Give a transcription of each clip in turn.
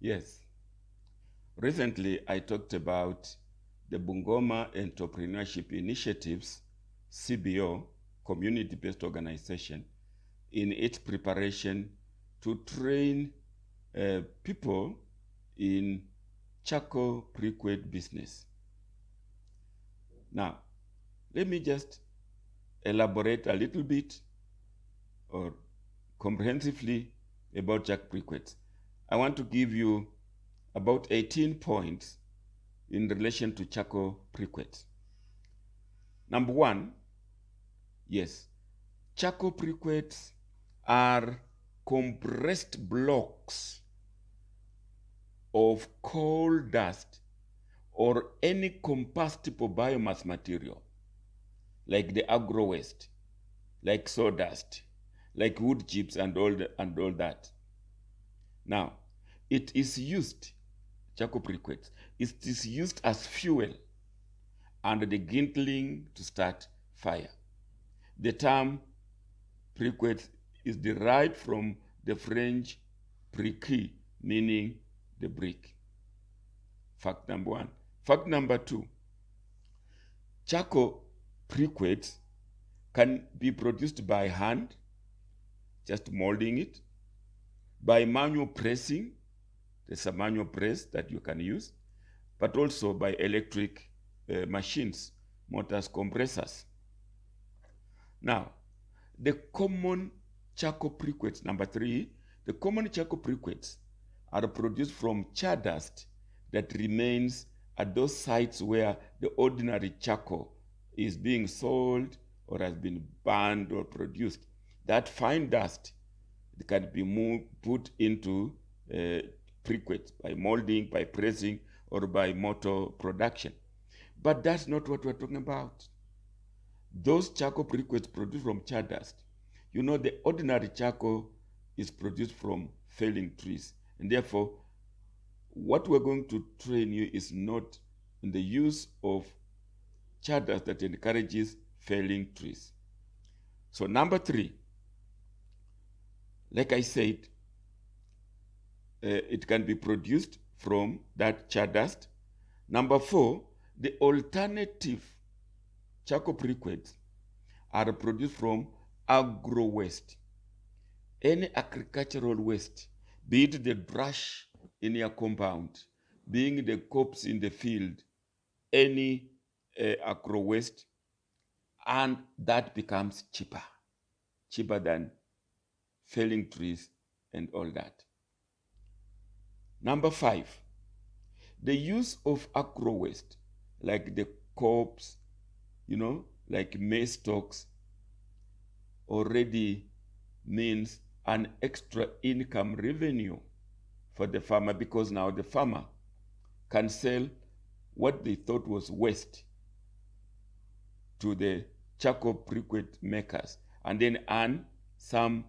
Yes. Recently, I talked about the Bungoma Entrepreneurship Initiatives, CBO, community-based organization, in its preparation to train people in charcoal briquette business. Now, let me just elaborate a little bit or comprehensively about charcoal briquettes. I want to give you about 18 points in relation to charcoal briquettes. Number one, yes, charcoal briquettes are compressed blocks of coal dust or any combustible biomass material, like the agro waste, like sawdust, like wood chips and all that. Now, it is used, charcoal briquettes, it is used as fuel and the kindling to start fire. The term briquette is derived from the French briquet, meaning the brick. Fact number one. Fact number two, charcoal briquettes can be produced by hand, just molding it, by manual pressing, there's a manual press that you can use, but also by electric machines, motors, compressors. Now, the common charcoal briquettes, number three, the common charcoal briquettes are produced from char dust that remains at those sites where the ordinary charcoal is being sold or has been burned or produced. That fine dust can be put into briquettes by molding, by pressing, or by motor production. But that's not what we're talking about. Those charcoal briquettes produced from char dust, the ordinary charcoal is produced from felling trees. And therefore, what we're going to train you is not in the use of char dust that encourages felling trees. So number three, like I said, it can be produced from that char dust. Number four, the alternative charcoal briquettes are produced from agro waste. Any agricultural waste, be it the brush in your compound, being the crops in the field, any agro waste, and that becomes cheaper than felling trees and all that. Number five, the use of agro waste, like the crops, like maize stalks, already means an extra income revenue for the farmer, because now the farmer can sell what they thought was waste to the charcoal briquette makers and then earn some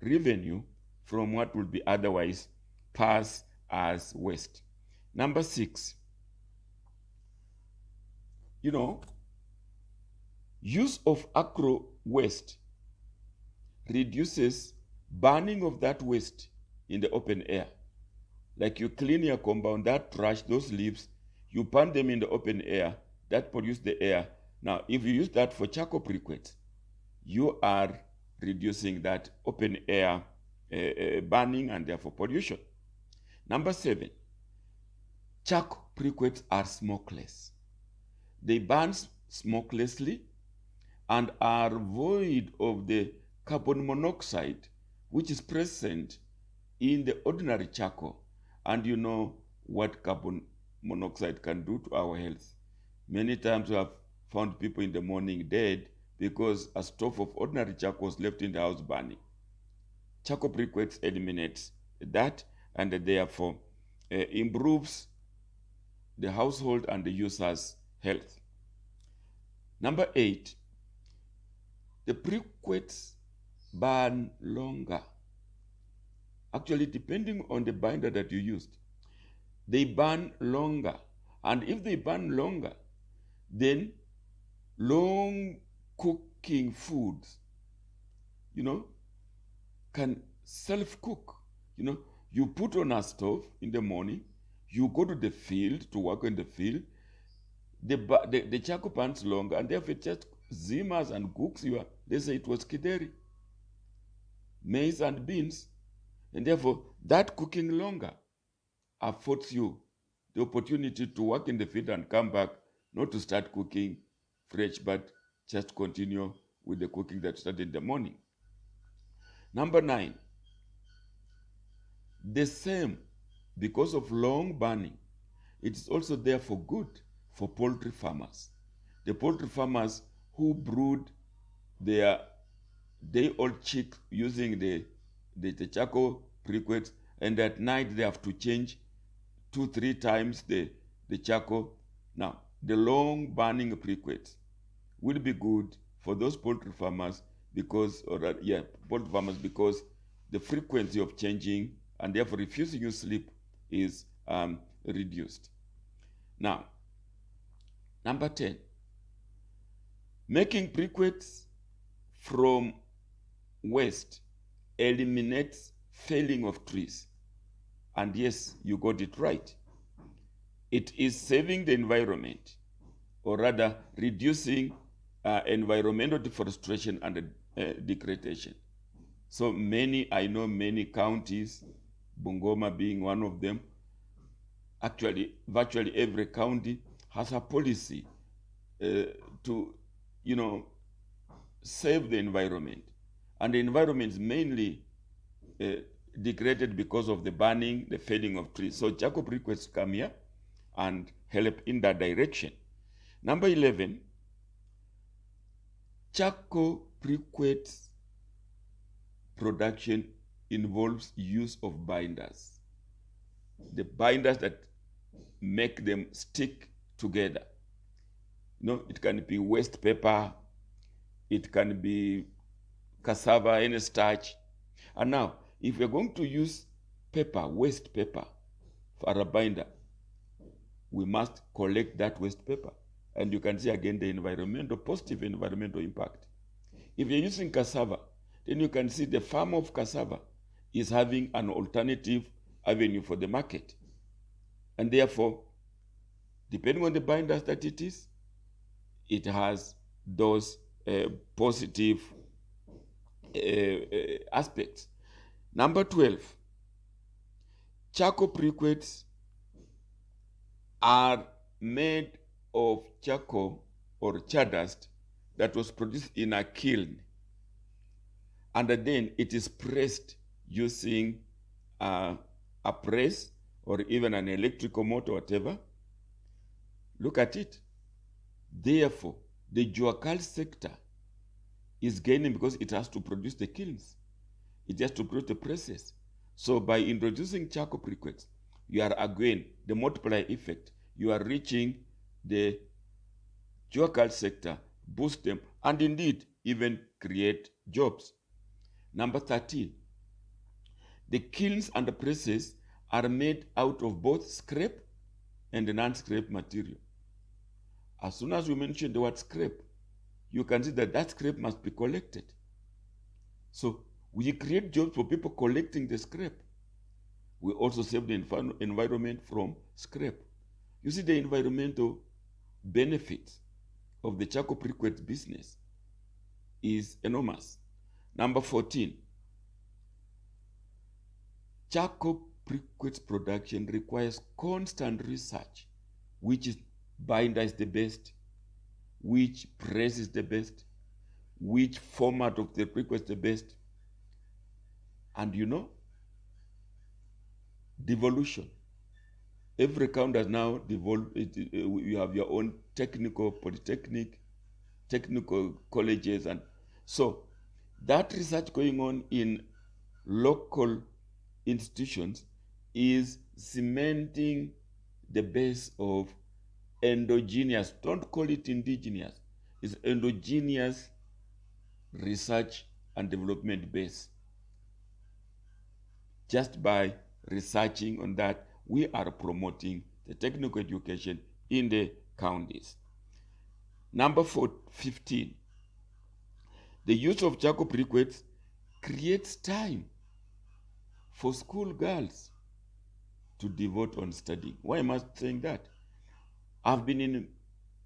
revenue from what would be otherwise passed as waste. Number six, use of agro waste reduces burning of that waste in the open air. Like you clean your compound, that trash, those leaves, you burn them in the open air, that pollutes the air. Now, if you use that for charcoal briquettes, you are reducing that open air burning and therefore pollution. Number seven, charcoal briquettes are smokeless. They burn smokelessly and are void of the carbon monoxide, which is present in the ordinary charcoal. And you know what carbon monoxide can do to our health. Many times we have found people in the morning dead because a stove of ordinary charcoal was left in the house burning. Charcoal briquettes eliminates that and therefore improves the household and the user's health. Number eight, the briquettes burn longer. Actually, depending on the binder that you used, they burn longer. And if they burn longer, then long cooking foods, can self-cook. You put on a stove in the morning, you go to the field to work in the field, the charcoal burns longer, and therefore it just zimmers and cooks you. They say it was kideri, maize and beans, and therefore that cooking longer affords you the opportunity to work in the field and come back, not to start cooking fresh, but just continue with the cooking that started in the morning. Number 9, the same, because of long burning, it is also therefore good for poultry farmers. The poultry farmers who brood their day-old chicks using the charcoal briquettes, and at night they have to change 2-3 times the charcoal. Now, the long burning briquettes will be good for those poultry farmers because the frequency of changing and therefore refusing to sleep is reduced. Now, number 10, making briquettes from waste eliminates felling of trees. And yes, you got it right. It is saving the environment, or rather reducing environmental deforestation and degradation. So I know many counties, Bungoma being one of them, actually virtually every county has a policy to, save the environment. And the environment is mainly degraded because of the burning, the felling of trees. So charcoal briquettes come here and help in that direction. Number 11, charcoal briquettes production involves use of binders. The binders that make them stick together. It can be waste paper, it can be cassava, any starch. And now, if we're going to use waste paper for a binder, we must collect that waste paper. And you can see again the positive environmental impact. If you're using cassava, then you can see the farm of cassava is having an alternative avenue for the market. And therefore, depending on the binders that it is, it has those positive aspects. Number 12, charcoal briquettes are made of charcoal or chardust that was produced in a kiln, and then it is pressed using a press or even an electrical motor, whatever. Look at it. Therefore, the Juakal sector is gaining because it has to produce the kilns. It has to produce the presses. So by introducing charcoal briquettes, you are again, the multiplier effect, you are reaching the Juakal sector, boost them, and indeed even create jobs. Number 13, the kilns and the presses are made out of both scrap and non-scrap material. As soon as we mention the word scrap, you can see that scrap must be collected. So we create jobs for people collecting the scrap. We also save the environment from scrap. You see, the environmental benefits of the charcoal briquette business is enormous. Number 14, charcoal briquettes production requires constant research, which binder is the best, which press is the best, which format of the briquette is the best. And devolution. Every county has now devolved. You have your own polytechnic, technical colleges, and so that research going on in local institutions is cementing the base of endogenous, don't call it indigenous, it's endogenous research and development base. Just by researching on that, we are promoting the technical education in the counties. Number 15, the use of charcoal briquettes creates time for school girls to devote on studying. Why am I saying that? I've been in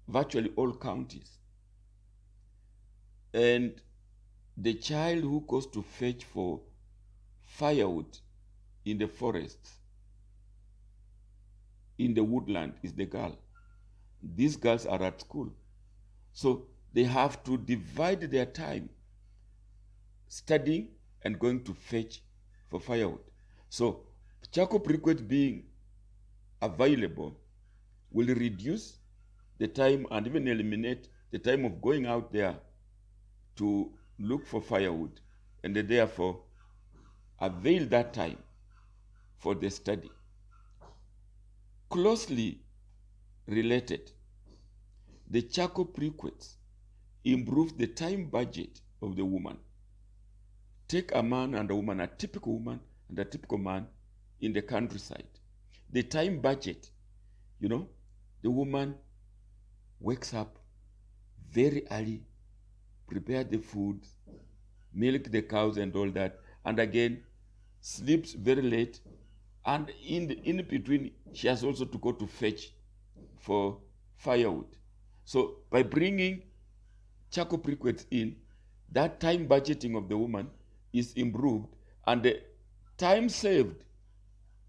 virtually all counties. And the child who goes to fetch for firewood in the forest, in the woodland, is the girl. These girls are at school. So they have to divide their time studying and going to fetch for firewood. So charcoal briquette being available will reduce the time and even eliminate the time of going out there to look for firewood, and therefore avail that time for the study. Closely related, the charcoal briquettes improve the time budget of the woman. Take a man and a woman, a typical woman and a typical man in the countryside. The time budget, the woman wakes up very early, prepare the food, milk the cows and all that, and again sleeps very late, and in between she has also to go to fetch for firewood. So by bringing charcoal briquettes in, that time budgeting of the woman is improved, and the time saved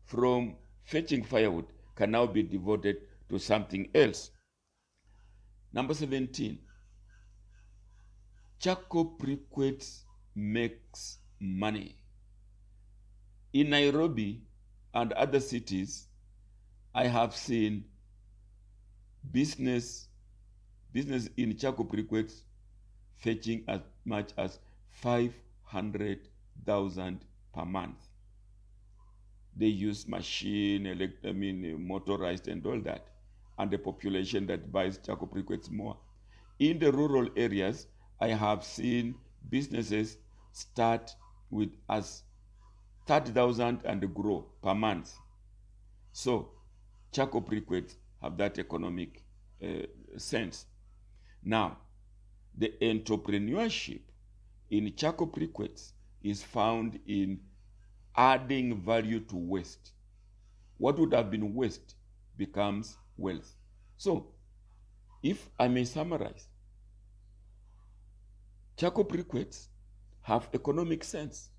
from fetching firewood can now be devoted to something else. Number 17, charcoal briquettes makes money. In Nairobi and other cities, I have seen business in charcoal briquettes fetching as much as 500,000 per month. They use motorized and all that, and the population that buys charcoal briquettes more. In the rural areas, I have seen businesses start with as 30,000 and grow per month. So charcoal briquettes have that economic sense. Now, the entrepreneurship in charcoal briquettes is found in adding value to waste. What would have been waste becomes wealth. So, if I may summarize, charcoal briquettes have economic sense.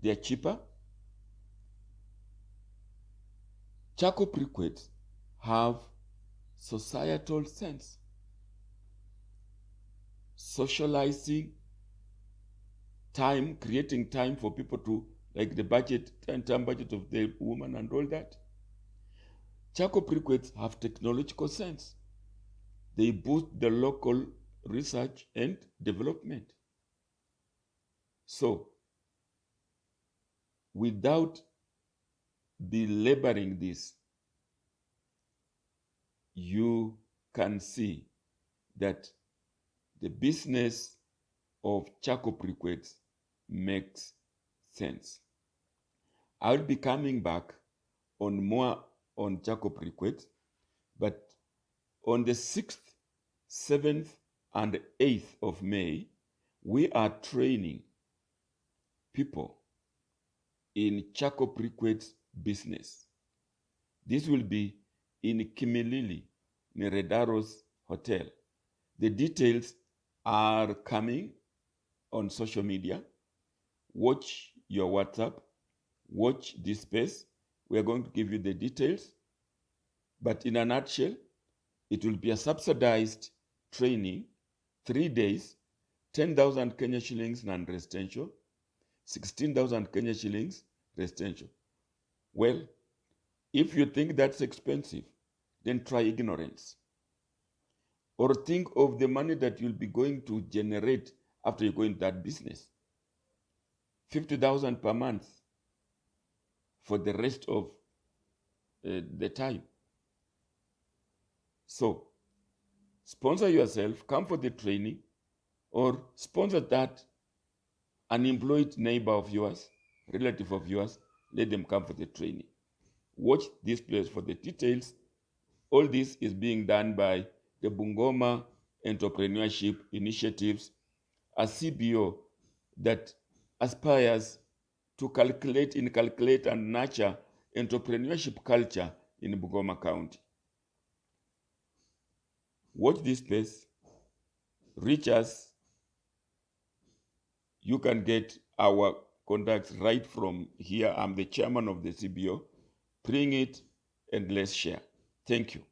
They are cheaper. Charcoal briquettes have societal sense. Socializing time, creating time for people to, like the budget, time budget of the woman and all that. Charcoal briquettes have technological sense. They boost the local research and development. So, without belaboring this, you can see that the business of charcoal briquettes makes sense. I'll be coming back on more on charcoal briquettes, but on the 6th, 7th, and 8th of May, we are training people in charcoal briquettes business. This will be in Kimilili, Neredaro's hotel. The details are coming on social media. Watch your WhatsApp, watch this space. We are going to give you the details. But in a nutshell, it will be a subsidized training, 3 days, 10,000 Kenya shillings non-residential, 16,000 Kenya shillings residential. Well, if you think that's expensive, then try ignorance. Or think of the money that you'll be going to generate after you go into that business. 50,000 per month for the rest of the time. So, sponsor yourself, come for the training, or sponsor that unemployed neighbor of yours, relative of yours, let them come for the training. Watch this place for the details. All this is being done by the Bungoma Entrepreneurship Initiatives, a CBO that aspires to calculate and nurture entrepreneurship culture in Bungoma County. Watch this space, reach us. You can get our contacts right from here. I'm the chairman of the CBO. Bring it and let's share. Thank you.